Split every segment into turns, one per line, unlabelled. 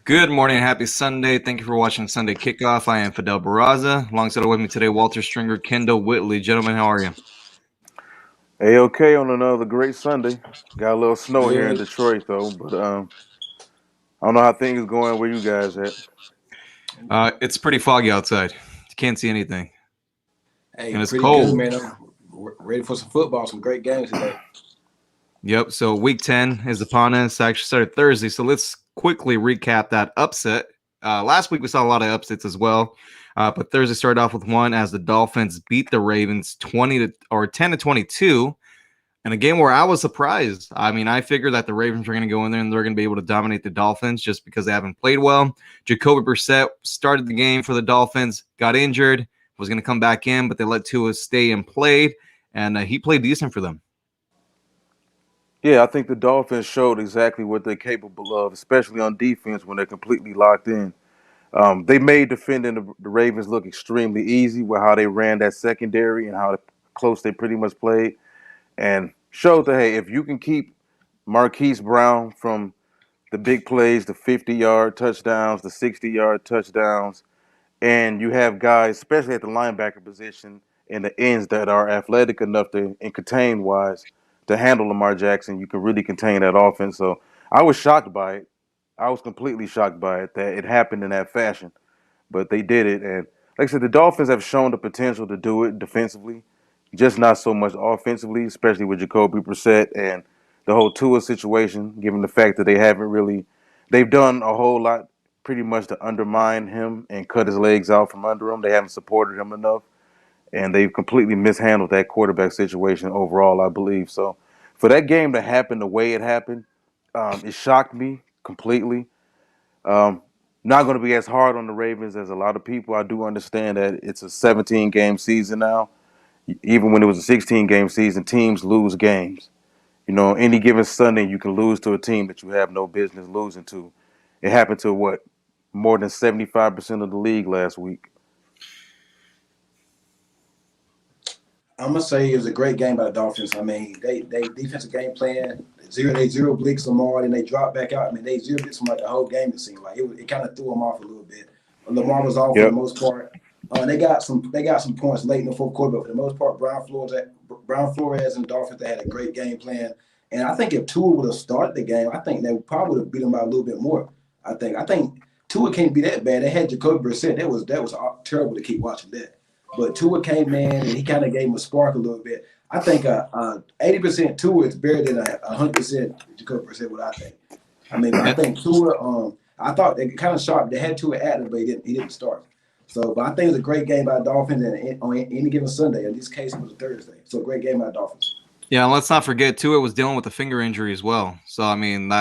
Good morning, happy Sunday. Thank you for watching Sunday Kickoff. I am Fidel Barraza. Alongside with me today, Walter Stringer, Kendall Whitley. Gentlemen, how are you?
A-OK on another great Sunday. Got a little snow here in
Good.
Detroit though, but I don't know how things going where you guys at.
It's pretty foggy outside. You can't see anything,
Hey,
and it's
pretty good,
cold.
man. I'm ready for some football, some great games today.
Yep. So Week 10 is upon us. Actually started Thursday. So let's quickly recap that upset. Last week we saw a lot of upsets as well, but Thursday started off with one as the Dolphins beat the Ravens 10-22. And a game where I was surprised. I mean, I figured that the Ravens were going to go in there and they're going to be able to dominate the Dolphins just because they haven't played well. Jacoby Brissett started the game for the Dolphins, got injured, was going to come back in, but they let Tua stay and played, and he played decent for them.
Yeah, I think the Dolphins showed exactly what they're capable of, especially on defense when they're completely locked in. They made defending the Ravens look extremely easy with how they ran that secondary and how close they pretty much played, and showed that hey, if you can keep Marquise Brown from the big plays, the 50-yard touchdowns, the 60-yard touchdowns, and you have guys, especially at the linebacker position, and the ends that are athletic enough to and contain wise to handle Lamar Jackson. You can really contain that offense. So I was shocked by it. I was completely shocked by it that it happened in that fashion, but they did it. And like I said, the Dolphins have shown the potential to do it defensively, just not so much offensively, especially with Jacoby Brissett and the whole Tua situation. Given the fact that they've done a whole lot pretty much to undermine him and cut his legs out from under him. They haven't supported him enough, and they've completely mishandled that quarterback situation overall, I believe. So, for that game to happen the way it happened, it shocked me completely. Um, Not going to be as hard on the Ravens as a lot of people. I do understand that it's a 17-game season now. Even when it was a 16-game season, teams lose games. You know, any given Sunday, you can lose to a team that you have no business losing to. It happened to what? More than 75% of the league last week.
I'm gonna say it was a great game by the Dolphins. I mean, they defensive game plan zero blitz Lamar, and they dropped back out. I mean, they zero blitz him like the whole game. It seemed like it kind of threw him off a little bit. Lamar was off for the
Yep.
most part. They got some points late in the fourth quarter, but for the most part, Brown Flores and Dolphins they had a great game plan. And I think if Tua would have started the game, I think they probably would have beat them by a little bit more. I think Tua can't be that bad. They had Jacoby Brissett. That was terrible to keep watching that. But Tua came in and he kind of gave him a spark a little bit. I think 80% Tua is better than 100% Jacoby Brissett. What I think. I mean, but I think Tua. I thought they kind of sharp. They had Tua active, but he didn't start. So, but I think it was a great game by the Dolphins, and on any given Sunday. In this case, it was a Thursday. So, great game by the Dolphins.
Yeah, and let's not forget, Tua was dealing with a finger injury as well. So, I mean,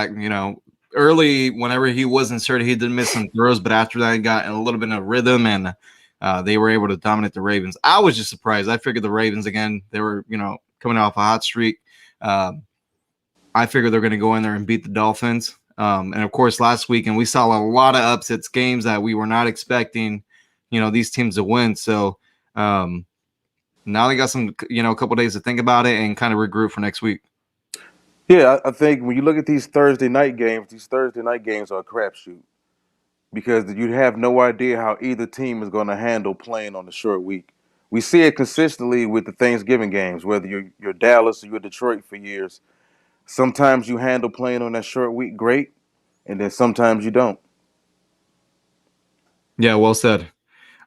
early, whenever he was inserted, he did miss some throws, but after that, he got in a little bit of rhythm and they were able to dominate the Ravens. I was just surprised. I figured the Ravens, again, they were, coming off a hot streak. Uh, I figured they're going to go in there and beat the Dolphins. And of course, last week, and we saw a lot of upsets, games that we were not expecting, these teams to win. So now they got some, a couple days to think about it and kind of regroup for next week.
Yeah, I think when you look at these Thursday night games are a crapshoot because you have no idea how either team is going to handle playing on the short week. We see it consistently with the Thanksgiving games, whether you're Dallas or you're Detroit for years. Sometimes you handle playing on that short week great, and then sometimes you don't.
Yeah, well said.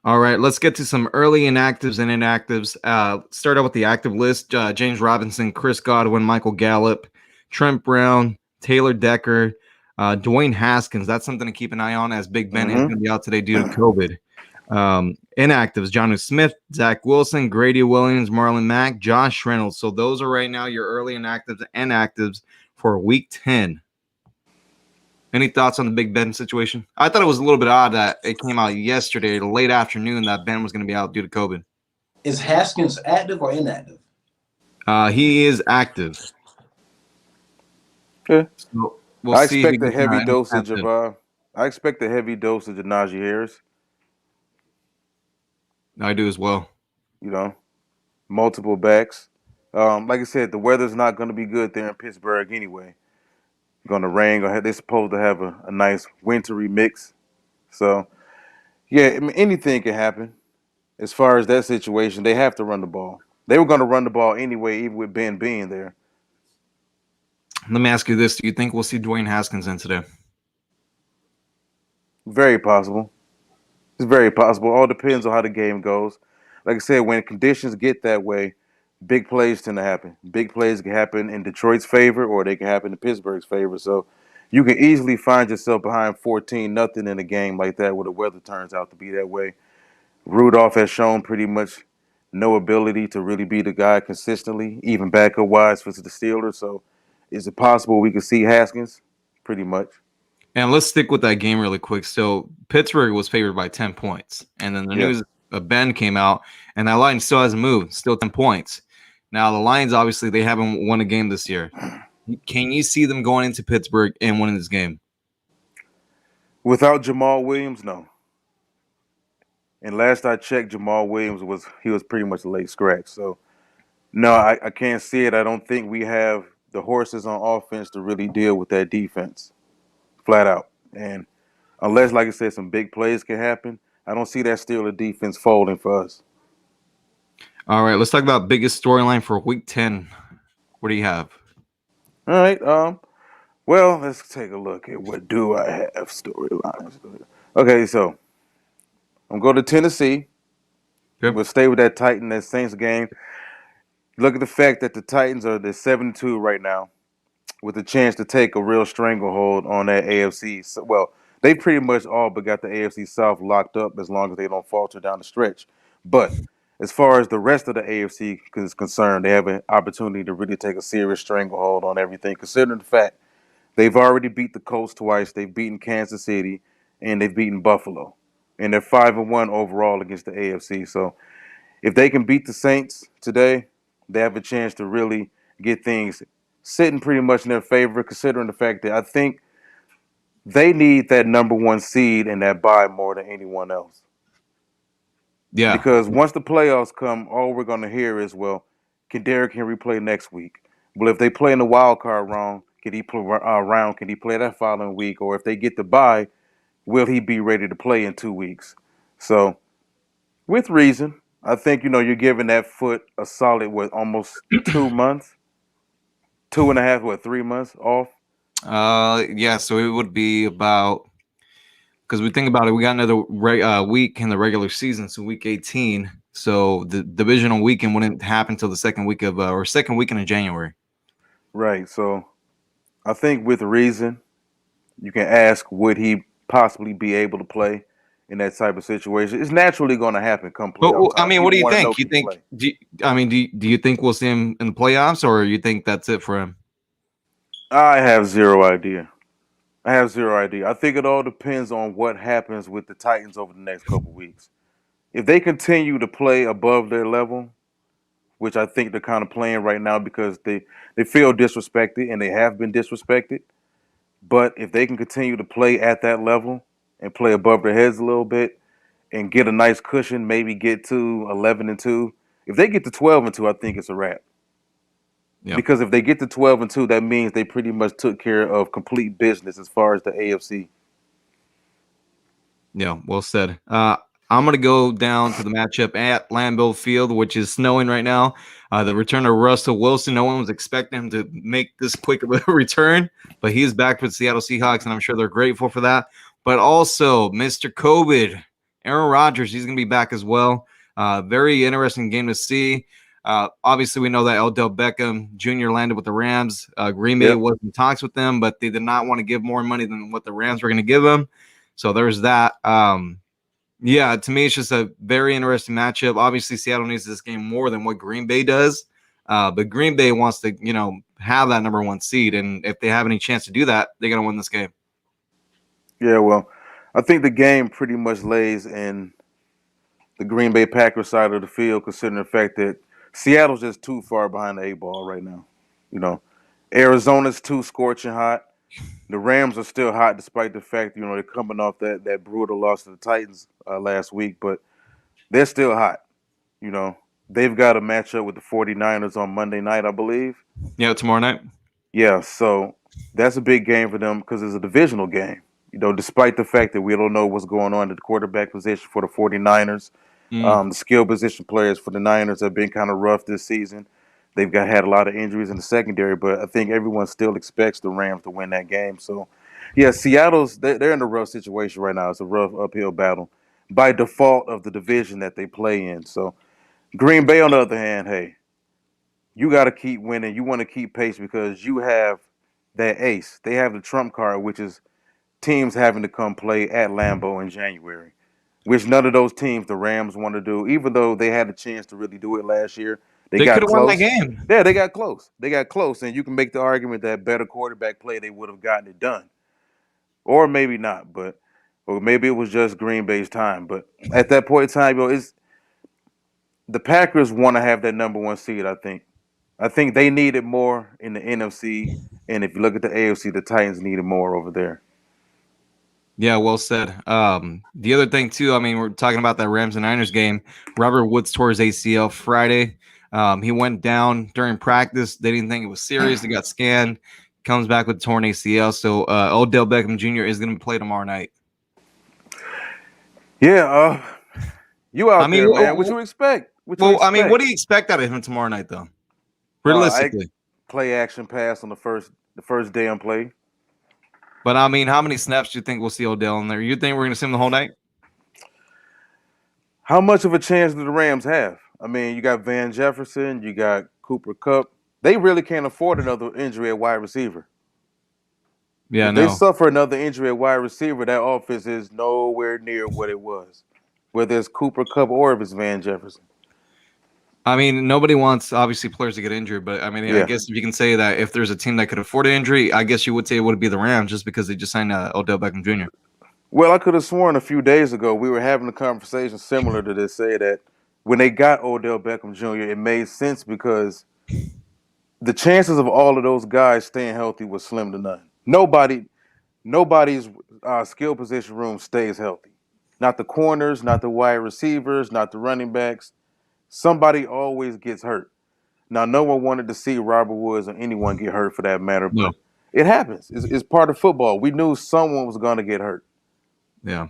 All right, let's get to some early inactives and inactives. Start out with the active list: James Robinson, Chris Godwin, Michael Gallup, Trent Brown, Taylor Decker, Dwayne Haskins. That's something to keep an eye on as Big Ben is going to
Mm-hmm.
be out today due to COVID. Inactives: Jonnu Smith, Zach Wilson, Grady Williams, Marlon Mack, Josh Reynolds. So those are right now your early inactives and actives for Week 10. Any thoughts on the Big Ben situation? I thought it was a little bit odd that it came out yesterday, late afternoon, that Ben was going to be out due to COVID.
Is Haskins active or inactive?
He is active.
Yeah.
So we'll
I
see if he
expect a
gets
heavy
any
dosage
snaps
of
in.
Najee Harris.
I do as well.
You know, multiple backs. Like I said, the weather's not going to be good there in Pittsburgh anyway. Gonna rain. They're supposed to have a nice wintry mix. So yeah, I mean, anything can happen. As far as that situation, they have to run the ball. They were gonna run the ball anyway, even with Ben being there.
Let me ask you this: do you think we'll see Dwayne Haskins in today?
Very possible. It's very possible. All depends on how the game goes. Like I said, when conditions get that way, big plays tend to happen. Big plays can happen in Detroit's favor, or they can happen in Pittsburgh's favor. So you can easily find yourself behind 14-0 in a game like that, where the weather turns out to be that way. Rudolph has shown pretty much no ability to really be the guy consistently, even backup wise for the Steelers. So is it possible we could see Haskins? Pretty much.
And let's stick with that game really quick. So Pittsburgh was favored by 10 points. And then the
Yeah.
news of Ben came out, and that line still hasn't moved, still 10 points. Now, the Lions, obviously, they haven't won a game this year. Can you see them going into Pittsburgh and winning this game?
Without Jamal Williams, no. And last I checked, Jamal Williams was pretty much a late scratch. So no, I can't see it. I don't think we have the horses on offense to really deal with that defense, flat out. And unless, like I said, some big plays can happen, I don't see that Steelers defense folding for us.
All right, let's talk about biggest storyline for Week 10. What do you have?
All right. Well, let's take a look at what do I have storylines. Okay, so I'm going to Tennessee.
Good.
We'll stay with that that Saints game. Look at the fact that the Titans are 7-2 right now, with a chance to take a real stranglehold on that AFC. So, well, they pretty much all but got the AFC South locked up as long as they don't falter down the stretch. But as far as the rest of the AFC is concerned, they have an opportunity to really take a serious stranglehold on everything, considering the fact they've already beat the Colts twice, they've beaten Kansas City, and they've beaten Buffalo. And they're 5-1 overall against the AFC. So if they can beat the Saints today, they have a chance to really get things sitting pretty much in their favor, considering the fact that I think they need that number one seed and that bye more than anyone else.
Yeah.
Because once the playoffs come, all we're going to hear is, well, can Derrick Henry play next week? Well, if they play in the wild card round, can he play Can he play that following week? Or if they get the bye, will he be ready to play in 2 weeks? So, with reason, I think you're giving that foot a solid almost 2 months, 2.5, 3 months off.
Yeah, so it would be about, because we think about it, we got another week in the regular season, so week 18. So the divisional weekend wouldn't happen until the second week of or second weekend in January.
Right. So I think with reason, you can ask, would he possibly be able to play in that type of situation? It's naturally going to happen come
But
playoff
I
time.
mean, what do you
People wanna know,
think? You
can he
think?
play?
Do you think we'll see him in the playoffs, or you think that's it for him?
I have zero idea. I think it all depends on what happens with the Titans over the next couple weeks. If they continue to play above their level, which I think they're kind of playing right now because they feel disrespected and they have been disrespected. But if they can continue to play at that level and play above their heads a little bit and get a nice cushion, maybe get to 11-2. If they get to 12-2, I think it's a wrap.
Yeah.
Because if they get to 12-2, that means they pretty much took care of complete business as far as the AFC.
Yeah, well said. I'm going to go down to the matchup at Lambeau Field, which is snowing right now. The return of Russell Wilson. No one was expecting him to make this quick of a return, but he is back for the Seattle Seahawks, and I'm sure they're grateful for that. But also, Mr. COVID, Aaron Rodgers, he's going to be back as well. Very interesting game to see. Obviously, we know that Odell Beckham Jr. landed with the Rams. Green Bay was in talks with them, but they did not want to give more money than what the Rams were going to give them. So there's that. Yeah, to me, it's just a very interesting matchup. Obviously, Seattle needs this game more than what Green Bay does. But Green Bay wants to, have that number one seed. And if they have any chance to do that, they're going to win this game.
Yeah, well, I think the game pretty much lays in the Green Bay Packers side of the field, considering the fact that Seattle's just too far behind the eight ball right now. Arizona's too scorching hot. The Rams are still hot despite the fact, they're coming off that brutal loss to the Titans last week, but they're still hot. They've got a matchup with the 49ers on Monday night, I believe.
Yeah, tomorrow night.
Yeah, so That's a big game for them because it's a divisional game. Despite the fact that we don't know what's going on at the quarterback position for the 49ers,
Mm.
the skill position players for the Niners have been kind of rough this season. They've had a lot of injuries in the secondary, but I think everyone still expects the Rams to win that game. So, yeah, they're in a rough situation right now. It's a rough uphill battle by default of the division that they play in. So, Green Bay, on the other hand, hey, you got to keep winning. You want to keep pace because you have that ace. They have the trump card, which is teams having to come play at Lambeau in January, which none of those teams, the Rams, want to do, even though they had a chance to really do it last year. They
They could
got
have won that
close.
game.
Yeah, they got close. They got close. And you can make the argument that better quarterback play, they would have gotten it done. Or maybe not, or maybe it was just Green Bay's time. But at that point in time, the Packers want to have that number one seed, I think. I think they need it more in the NFC. And if you look at the AFC, the Titans need it more over there.
Yeah, well said. The other thing too, I mean, we're talking about that Rams and Niners game. Robert Woods tore his ACL Friday. He went down during practice. They didn't think it was serious. They got scanned. Comes back with torn ACL. So Odell Beckham Jr. is going to play tomorrow night.
Yeah, you out there, man. What you expect?
What do you expect out of him tomorrow night, though? Realistically,
play action pass on the first damn play.
But I mean, how many snaps do you think we'll see Odell in there? You think we're going to see him the whole night?
How much of a chance do the Rams have? I mean, you got Van Jefferson, you got Cooper Kupp. They really can't afford another injury at wide receiver.
Yeah,
if they suffer another injury at wide receiver, that offense is nowhere near what it was, whether it's Cooper Kupp or if it's Van Jefferson.
I mean, nobody wants, obviously, players to get injured. But, I mean, yeah. I guess if you can say that if there's a team that could afford an injury, I guess you would say it would be the Rams just because they just signed Odell Beckham Jr.
Well, I could have sworn a few days ago we were having a conversation similar to this, say that when they got Odell Beckham Jr., it made sense because the chances of all of those guys staying healthy was slim to none. Nobody's skill position room stays healthy. Not the corners, not the wide receivers, not the running backs. Somebody always gets hurt. Now, no one wanted to see Robert Woods or anyone get hurt for that matter, but it happens. It's part of football. We knew someone was going to get hurt.
Yeah.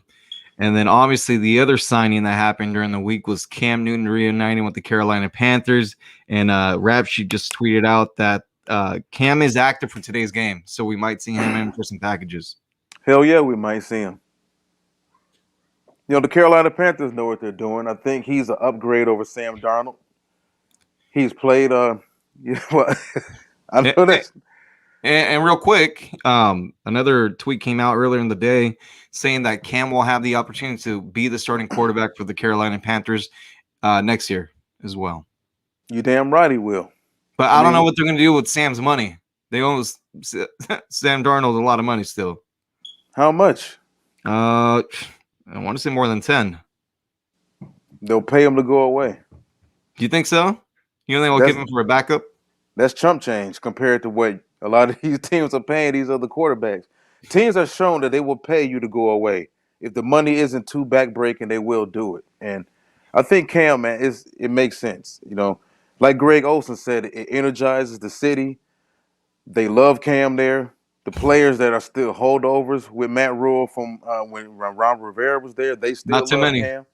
And then obviously the other signing that happened during the week was Cam Newton reuniting with the Carolina Panthers. And Rap Sheet just tweeted out that Cam is active for today's game. So we might see him in for some packages.
Hell yeah, we might see him. The Carolina Panthers know what they're doing. I think he's an upgrade over Sam Darnold. He's played I know that.
And real quick, another tweet came out earlier in the day saying that Cam will have the opportunity to be the starting quarterback for the Carolina Panthers next year as well.
You damn right he will.
But I don't know what they're going to do with Sam's money. They owe Sam Darnold a lot of money still.
How much?
I want to say more than 10.
They'll pay him to go away.
Do you think so? You think they'll give him for a backup?
That's chump change compared to what a lot of these teams are paying these other quarterbacks. Teams are shown that they will pay you to go away. If the money isn't too backbreaking, they will do it. And I think Cam, man, it makes sense. Like Greg Olsen said, it energizes the city. They love Cam there. The players that are still holdovers with Matt Rule from when Ron Rivera was there, they still
not too
love
many.
Cam.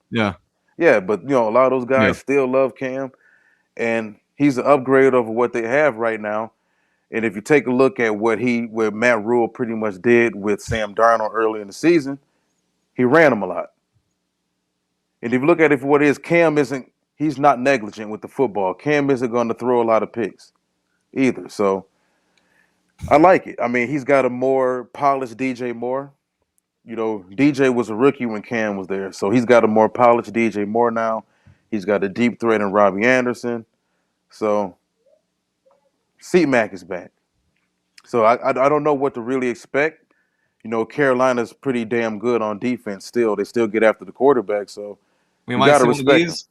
Yeah,
but a lot of those guys still love Cam, and he's an upgrade over what they have right now. And if you take a look at what Matt Rule pretty much did with Sam Darnold early in the season, he ran him a lot. And if you look at it for what it is, he's not negligent with the football. Cam isn't going to throw a lot of picks either. So I like it. I mean, he's got a more polished DJ Moore. DJ was a rookie when Cam was there. So he's got a more polished DJ Moore now. He's got a deep threat in Robbie Anderson. So C-Mac is back. So I don't know what to really expect. Carolina's pretty damn good on defense still. They still get after the quarterback. So
we might see respect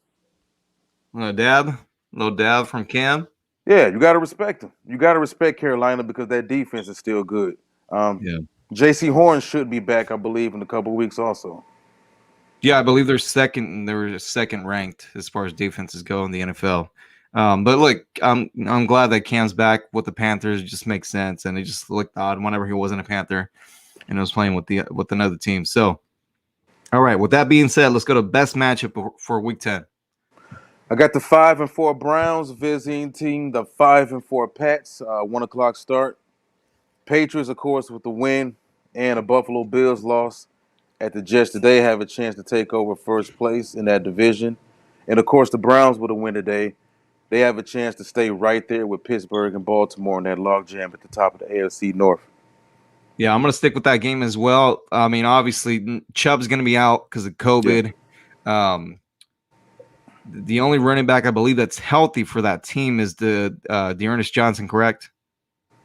them. A little dab from Cam.
Yeah, you got to respect them. You got to respect Carolina because that defense is still good. J.C. Horn should be back, I believe, in a couple of weeks also.
Yeah, I believe they're second ranked as far as defenses go in the NFL. But look, I'm glad that Cam's back with the Panthers. It just makes sense, and it just looked odd whenever he wasn't a Panther and was playing with another team. So, all right. With that being said, let's go to best matchup for Week 10.
I got the 5-4 Browns visiting the 5-4 Pats. 1 o'clock start. Patriots, of course, with the win and a Buffalo Bills loss at the Jets today have a chance to take over first place in that division. And of course, the Browns with a win today, they have a chance to stay right there with Pittsburgh and Baltimore in that logjam at the top of the AFC North.
Yeah, I'm going to stick with that game as well. I mean, obviously, Chubb's going to be out because of COVID. Yeah. The only running back I believe that's healthy for that team is the Dearness Johnson, correct?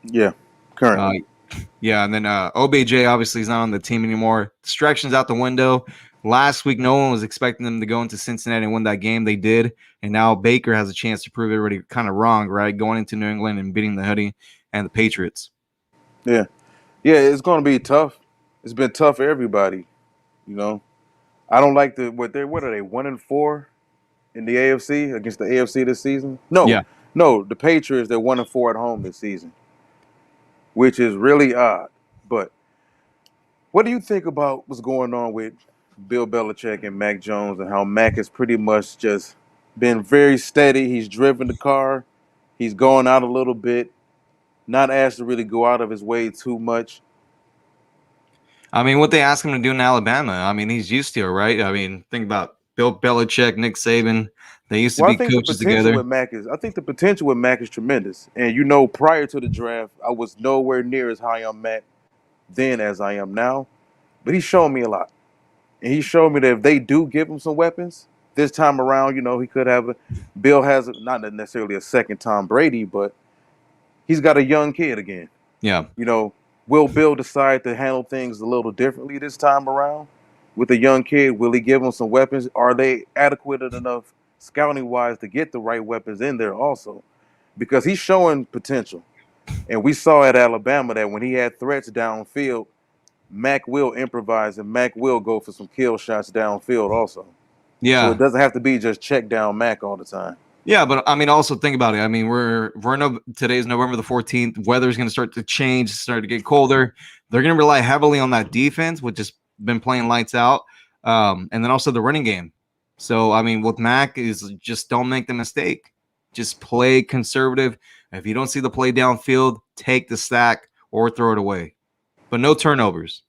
Yeah, currently.
Yeah, and then OBJ obviously is not on the team anymore. Distractions out the window. Last week, no one was expecting them to go into Cincinnati and win that game. They did, and now Baker has a chance to prove everybody kind of wrong, right? Going into New England and beating the Hoodie and the Patriots.
Yeah, it's going to be tough. It's been tough for everybody, you know. I don't like what are they 1-4 in the AFC against the AFC this season? No, the Patriots, they're 1-4 at home this season, which is really odd. But what do you think about what's going on with Bill Belichick and Mac Jones and how Mac has pretty much just been very steady? He's driven the car. He's going out a little bit, not asked to really go out of his way too much.
I mean, what they ask him to do in Alabama, I mean, he's used to it, right? I mean, think about Bill Belichick, Nick Saban. They used to be coaches together.
I think the potential with Mac is tremendous. And, prior to the draft, I was nowhere near as high on Mac then as I am now. But he's shown me a lot. And he showed me that if they do give him some weapons this time around, he could have Bill has not necessarily a second Tom Brady, but he's got a young kid again.
Yeah.
Will Bill decide to handle things a little differently this time around with a young kid? Will he give him some weapons? Are they adequate enough scouting-wise to get the right weapons in there also? Because he's showing potential. And we saw at Alabama that when he had threats downfield, Mac will improvise and Mac will go for some kill shots downfield also.
Yeah.
So it doesn't have to be just check down Mac all the time.
Yeah, but I mean, also think about it. I mean, today's November the 14th. Weather's going to start to change, start to get colder. They're going to rely heavily on that defense, which has been playing lights out, and then also the running game. So, I mean, with Mac is just don't make the mistake. Just play conservative. If you don't see the play downfield, take the sack or throw it away, but no turnovers.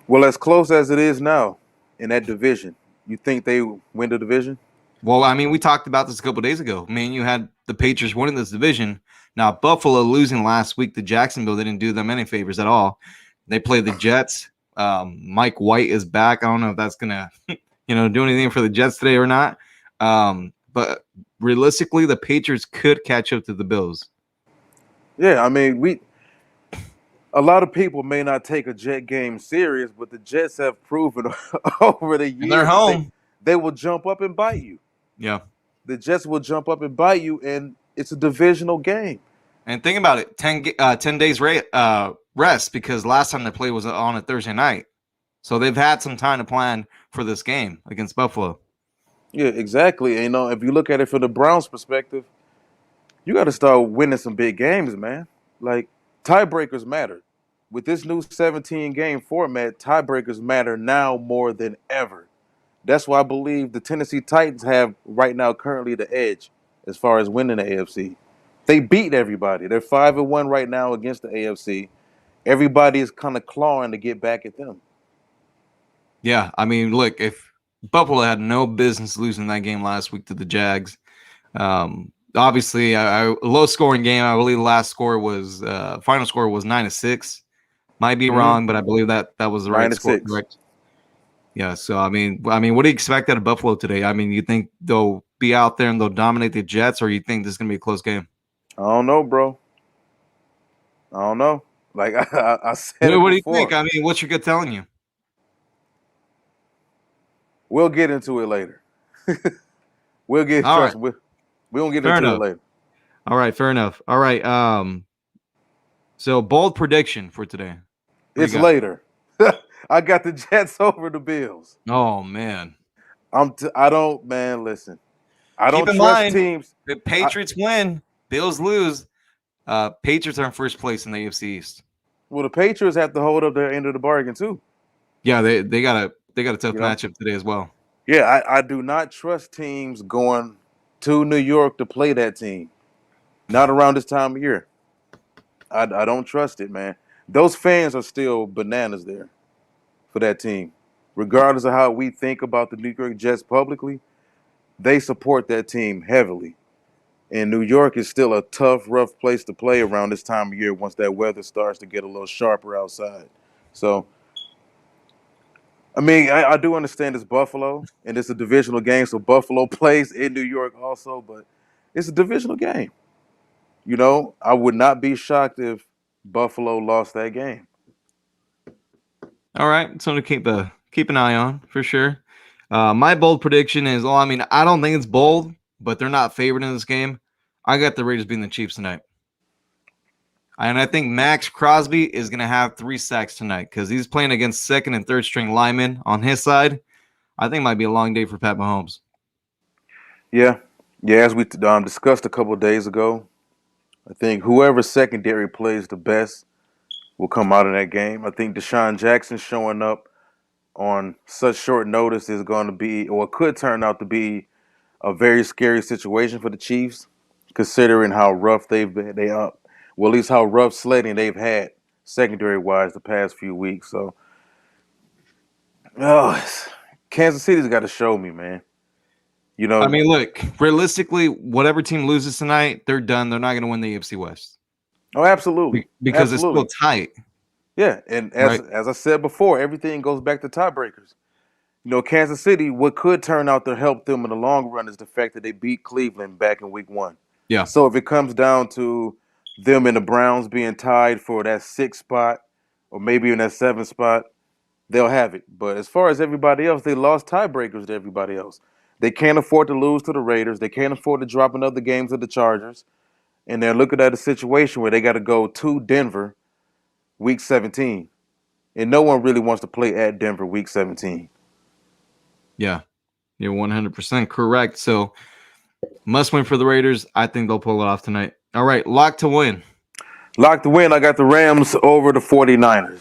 Well, as close as it is now in that division, you think they win the division?
Well, I mean, we talked about this a couple of days ago. I mean, you had the Patriots winning this division. Now, Buffalo losing last week to Jacksonville, they didn't do them any favors at all. They played the Jets. Mike White is back. I don't know if that's going to, do anything for the Jets today or not. But realistically, the Patriots could catch up to the Bills.
Yeah, I mean, a lot of people may not take a Jet game serious, but the Jets have proven over the years
and they're home.
They will jump up and bite you.
Yeah.
The Jets will jump up and bite you, and it's a divisional game.
And think about it, 10 days rest because last time they played was on a Thursday night. So they've had some time to plan for this game against Buffalo.
Yeah, exactly. And, if you look at it from the Browns' perspective, you got to start winning some big games, man. Like, tiebreakers matter. With this new 17-game format, tiebreakers matter now more than ever. That's why I believe the Tennessee Titans have right now currently the edge as far as winning the AFC. They beat everybody. They're 5-1 right now against the AFC. Everybody is kind of clawing to get back at them.
Yeah, I mean, look, if Buffalo had no business losing that game last week to the Jags, obviously a low-scoring game. I believe the last score was final score was 9-6. Might be wrong, but I believe that was the right score. Correct. Yeah, so I mean, what do you expect out of Buffalo today? I mean, you think they'll be out there and they'll dominate the Jets, or you think this is gonna be a close game?
I don't know, bro. I don't know. Like I said,
what do you think? I mean, what's your gut telling you?
We'll get into it later. We'll get. Trust me, we won't get into it later.
All right, fair enough. All right. So bold prediction for today.
It's later. I got the Jets over the Bills.
Oh man.
I don't, man. Listen, I
Keep
don't
in
trust
mind,
teams.
the Patriots win, Bills lose. Patriots are in first place in the AFC East.
Well, the Patriots have to hold up their end of the bargain too.
Yeah, they got a tough
You know?
matchup today as well.
Yeah, I do not trust teams going to New York to play that team. Not around this time of year. I don't trust it, man. Those fans are still bananas there for that team. Regardless of how we think about the New York Jets publicly, they support that team heavily. And New York is still a tough, rough place to play around this time of year once that weather starts to get a little sharper outside. So, I mean, I do understand it's Buffalo, and it's a divisional game, so Buffalo plays in New York also, but it's a divisional game. You know, I would not be shocked if Buffalo lost that game.
All right, something to keep an eye on for sure. My bold prediction is, I mean, I don't think it's bold, but they're not favored in this game. I got the Raiders beating the Chiefs tonight. And I think Max Crosby is going to have 3 sacks tonight because he's playing against second and third string linemen on his side. I think it might be a long day for Pat Mahomes.
Yeah. As we discussed a couple of days ago, I think whoever secondary plays the best will come out of that game. I think Deshaun Jackson showing up on such short notice is going to be, or could turn out to be, a very scary situation for the Chiefs, considering how rough they've been. Well, at least how rough sledding they've had secondary wise the past few weeks. So, Kansas City's got to show me, man. You know,
I mean, look, realistically, whatever team loses tonight, they're done. They're not going to win the AFC West.
Oh, absolutely,
because it's still tight.
Yeah, and as I said before, everything goes back to tiebreakers. You know, Kansas City, what could turn out to help them in the long run is the fact that they beat Cleveland back in week 1.
Yeah.
So if it comes down to them and the Browns being tied for that 6th spot or maybe even that 7th spot, they'll have it. But as far as everybody else, they lost tiebreakers to everybody else. They can't afford to lose to the Raiders. They can't afford to drop another game to the Chargers. And they're looking at a situation where they got to go to Denver week 17. And no one really wants to play at Denver week 17.
Yeah, you're 100% correct. So must win for the Raiders. I think they'll pull it off tonight. All right, lock to win.
Lock to win. I got the Rams over the 49ers.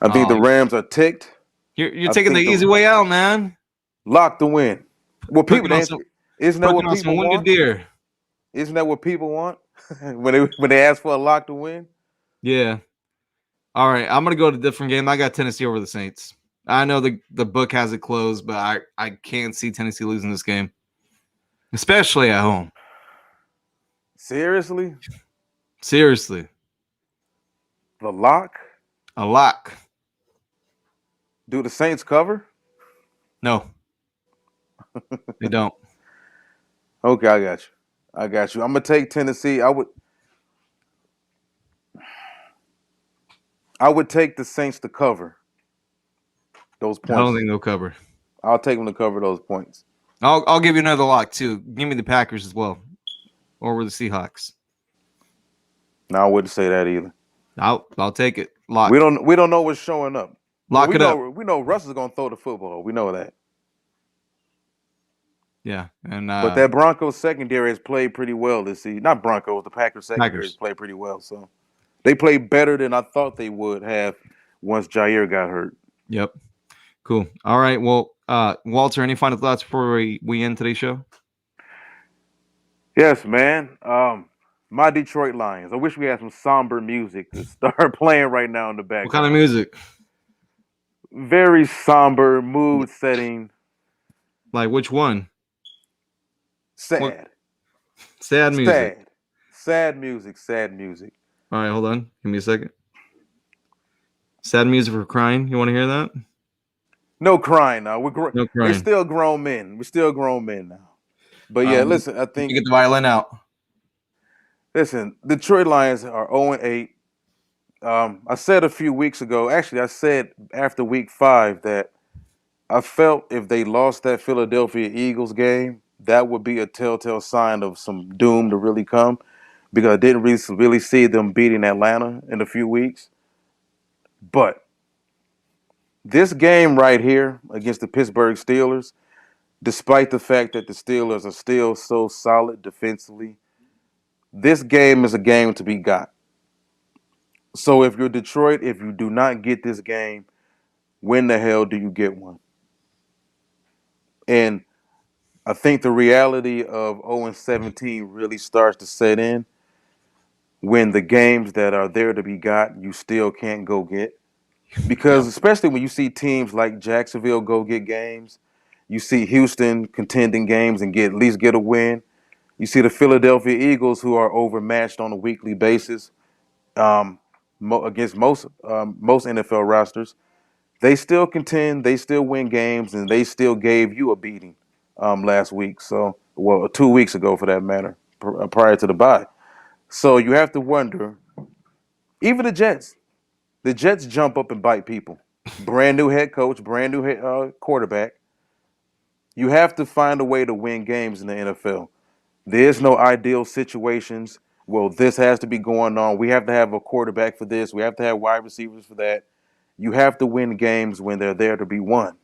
I think the Rams are ticked.
You're taking the easy way out, man.
Lock to win. Well, people isn't that what people want? Isn't that what people want when they ask for a lock to win?
Yeah. All right, I'm gonna go to a different game. I got Tennessee over the Saints. I know the book has it closed, but I can't see Tennessee losing this game, especially at home.
Seriously? The lock?
A lock.
Do the Saints cover?
No. They don't.
Okay, I got you. I'm gonna take Tennessee. I would take the Saints to cover those points.
I don't think they'll cover.
I'll take them to cover those points.
I'll give you another lock too. Give me the Packers as well, or the Seahawks.
No, I wouldn't say that either.
I'll take it. Lock.
We don't know what's showing up.
Lock it up.
We know Russ is gonna throw the football. We know that.
Yeah, and
but that Broncos secondary has played pretty well this season. Not Broncos, the Packers secondary has played pretty well. So they played better than I thought they would have once Jair got hurt.
Yep. Cool. All right. Well, Walter, any final thoughts before we end today's show?
Yes, man. My Detroit Lions. I wish we had some somber music to start playing right now in the background.
What kind of music?
Very somber, mood setting.
Like which one?
Sad.
Sad music.
Sad music.
All right, hold on. Give me a second. Sad music for crying. You want to hear that?
No crying now.
No crying.
We're still grown men. We're still grown men now. But yeah, listen, I think
you get the violin out.
Listen, Detroit Lions are 0-8. I said a few weeks ago, actually I said after week 5 that I felt if they lost that Philadelphia Eagles game, that would be a telltale sign of some doom to really come, because I didn't really see them beating Atlanta in a few weeks. But this game right here against the Pittsburgh Steelers, despite the fact that the Steelers are still so solid defensively, this game is a game to be got. So if you're Detroit, if you do not get this game, when the hell do you get one? And I think the reality of 0-17 really starts to set in when the games that are there to be got, you still can't go get. Because
Yep.
especially when you see teams like Jacksonville go get games, you see Houston contending games and at least get a win. You see the Philadelphia Eagles, who are overmatched on a weekly basis against most NFL rosters. They still contend, they still win games, and they still gave you a beating last week. So, well, 2 weeks ago for that matter, prior to the bye. So you have to wonder, even the Jets jump up and bite people. Brand new head coach, brand new quarterback. You have to find a way to win games in the NFL. There's no ideal situations. Well, this has to be going on. We have to have a quarterback for this. We have to have wide receivers for that. You have to win games when they're there to be won.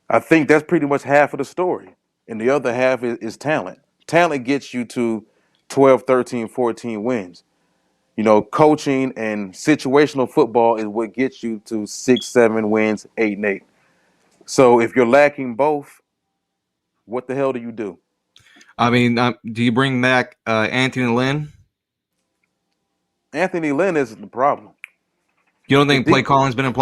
I think that's pretty much half of the story. And the other half is talent. Talent gets you to 12, 13, 14 wins. You know, coaching and situational football is what gets you to 6, 7 wins, 8 and 8. So if you're lacking both, what the hell do you do?
I mean, do you bring back Anthony Lynn?
Anthony Lynn isn't the problem.
You don't
The
think play
deep
calling's been a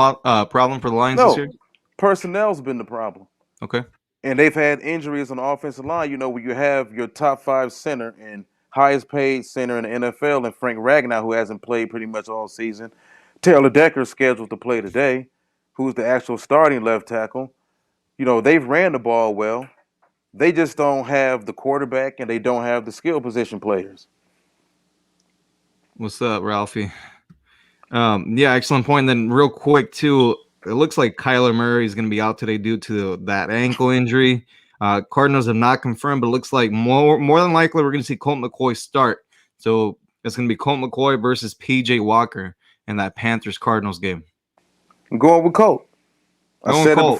problem for the Lions this
no,
year?
personnel's been the problem.
Okay.
And they've had injuries on the offensive line. You know, where you have your top 5 center and highest paid center in the NFL and Frank Ragnow, who hasn't played pretty much all season. Taylor Decker's scheduled to play today, who's the actual starting left tackle. You know, they've ran the ball well. They just don't have the quarterback and they don't have the skill position players.
What's up, Ralphie? Yeah, excellent point. And then real quick too, it looks like Kyler Murray is going to be out today due to that ankle injury. Cardinals have not confirmed, but it looks like more than likely we're going to see Colt McCoy start. So it's going to be Colt McCoy versus PJ Walker in that Panthers Cardinals game.
I'm going with Colt. I
Going
said
Colt.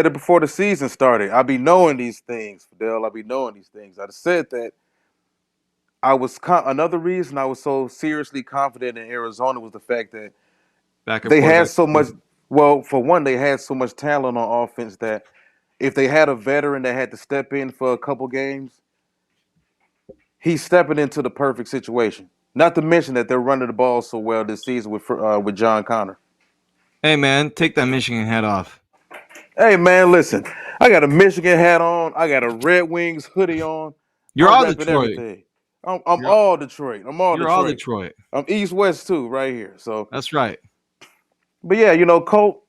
it before the season started. I be knowing these things, Fidel. I be knowing these things. I said that. Another reason I was so seriously confident in Arizona was the fact that
Backup
they had
quarterback.
so much. Well, for one, they had so much talent on offense that if they had a veteran that had to step in for a couple games, he's stepping into the perfect situation. Not to mention that they're running the ball so well this season with John Connor.
Hey man, take that Michigan hat off.
Hey man, listen, I got a Michigan hat on. I got a Red Wings hoodie on.
You're
I'm
all
repping
Detroit.
everything. I'm all Detroit.
You're all Detroit.
I'm East West too, right here. So,
That's right.
but yeah, you know, Colt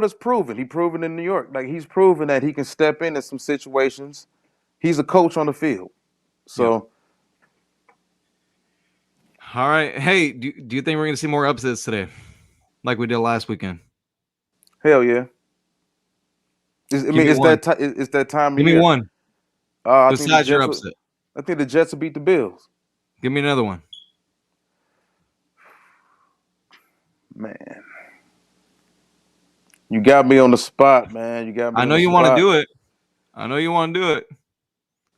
has proven. He proven in New York. Like he's proven that he can step into some situations. He's a coach on the field. So,
All right. Hey, do you think we're going to see more upsets today, like we did last weekend?
hell yeah.
Me one.
It's that time of
Give me
year.
one.
I think the
Besides your
Jets.
upset,
I think the Jets will beat the Bills.
give me another one.
Man, you got me on the spot, man. You got me
I
on
know
the
you want to
spot.
do it. I know you want to do it.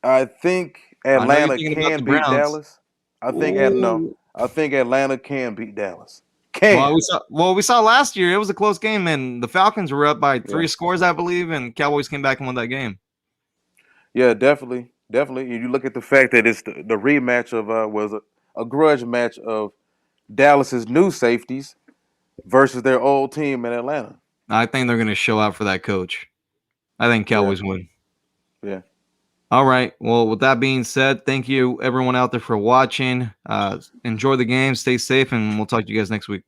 I think
I know you're
Atlanta
thinking about
can
the
beat
Browns.
Dallas. I think
Ooh.
Atlanta can beat Dallas.
Well,
Can.
we saw last year. It was a close game, and the Falcons were up by 3
Yeah.
scores, I believe, and Cowboys came back and won that game.
Yeah, definitely. You look at the fact that it's the rematch of was a grudge match of Dallas's new safeties versus their old team in Atlanta.
I think they're going to show out for that coach. I think
Yeah.
Cowboys win.
Yeah.
All right. Well, with that being said, thank you everyone out there for watching. Enjoy the game, stay safe, and we'll talk to you guys next week.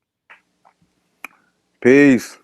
Peace.